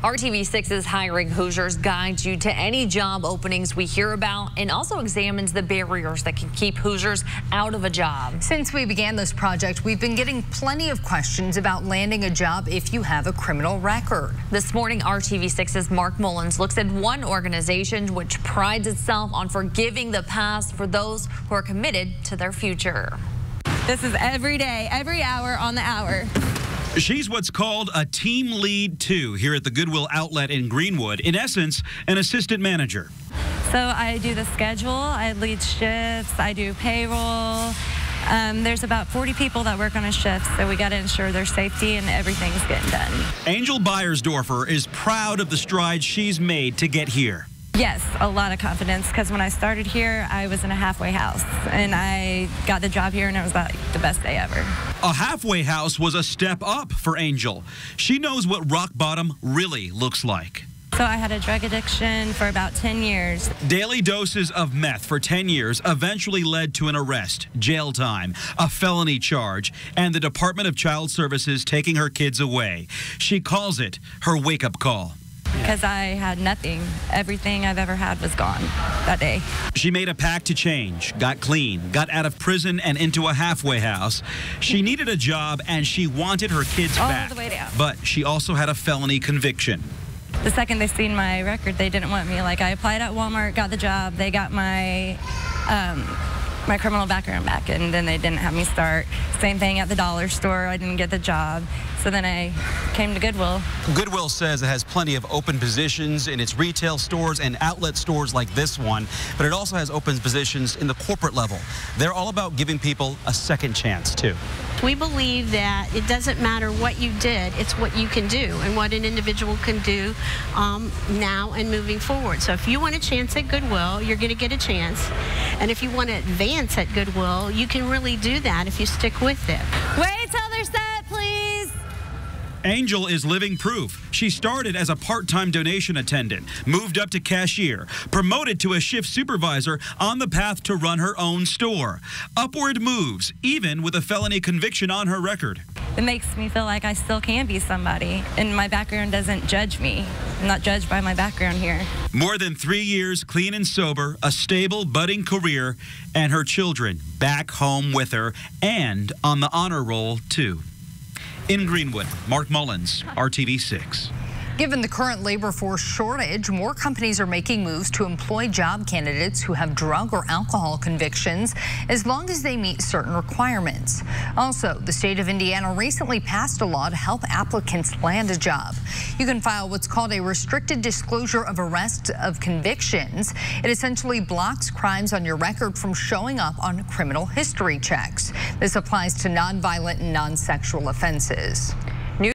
RTV6's Hiring Hoosiers guides you to any job openings we hear about and also examines the barriers that can keep Hoosiers out of a job. Since we began this project, we've been getting plenty of questions about landing a job if you have a criminal record. This morning, RTV6's Mark Mullins looks at one organization which prides itself on forgiving the past for those who are committed to their future. This is every day, every hour on the hour. She's what's called a team lead 2 here at the Goodwill outlet in Greenwood. In essence, an assistant manager. So I do the schedule, I lead shifts, I do payroll. There's about 40 people that work on a shift, so we got to ensure their safety and everything's getting done. Angel Beyersdorfer is proud of the strides she's made to get here. Yes, a lot of confidence, because when I started here, I was in a halfway house, and I got the job here, and it was like the best day ever. A halfway house was a step up for Angel. She knows what rock bottom really looks like. So I had a drug addiction for about 10 years. Daily doses of meth for 10 years eventually led to an arrest, jail time, a felony charge, and the Department of Child Services taking her kids away. She calls it her wake-up call. Because I had nothing. Everything I've ever had was gone that day. She made a pact to change, got clean, got out of prison and into a halfway house. She needed a job and she wanted her kids back. All the way down. But she also had a felony conviction. The second they seen my record, they didn't want me. Like, I applied at Walmart, got the job. They got my my criminal background back, and then they didn't have me start. Same thing at the dollar store. I didn't get the job. So then I came to Goodwill. Goodwill says it has plenty of open positions in its retail stores and outlet stores like this one, but it also has open positions in the corporate level. They're all about giving people a second chance, too. We believe that it doesn't matter what you did, it's what you can do and what an individual can do now and moving forward. So if you want a chance at Goodwill, you're going to get a chance. And if you want to advance at Goodwill, you can really do that if you stick with it. Wait till they're set, please. Angel is living proof. She started as a part-time donation attendant, moved up to cashier, promoted to a shift supervisor, on the path to run her own store. Upward moves, even with a felony conviction on her record. It makes me feel like I still can be somebody, and my background doesn't judge me. I'm not judged by my background here. More than 3 years clean and sober, a stable, budding career, and her children back home with her and on the honor roll, too. In Greenwood, Mark Mullins, RTV6. Given the current labor force shortage, more companies are making moves to employ job candidates who have drug or alcohol convictions, as long as they meet certain requirements. Also, the state of Indiana recently passed a law to help applicants land a job. You can file what's called a restricted disclosure of arrest of convictions. It essentially blocks crimes on your record from showing up on criminal history checks. This applies to nonviolent and non-sexual offenses.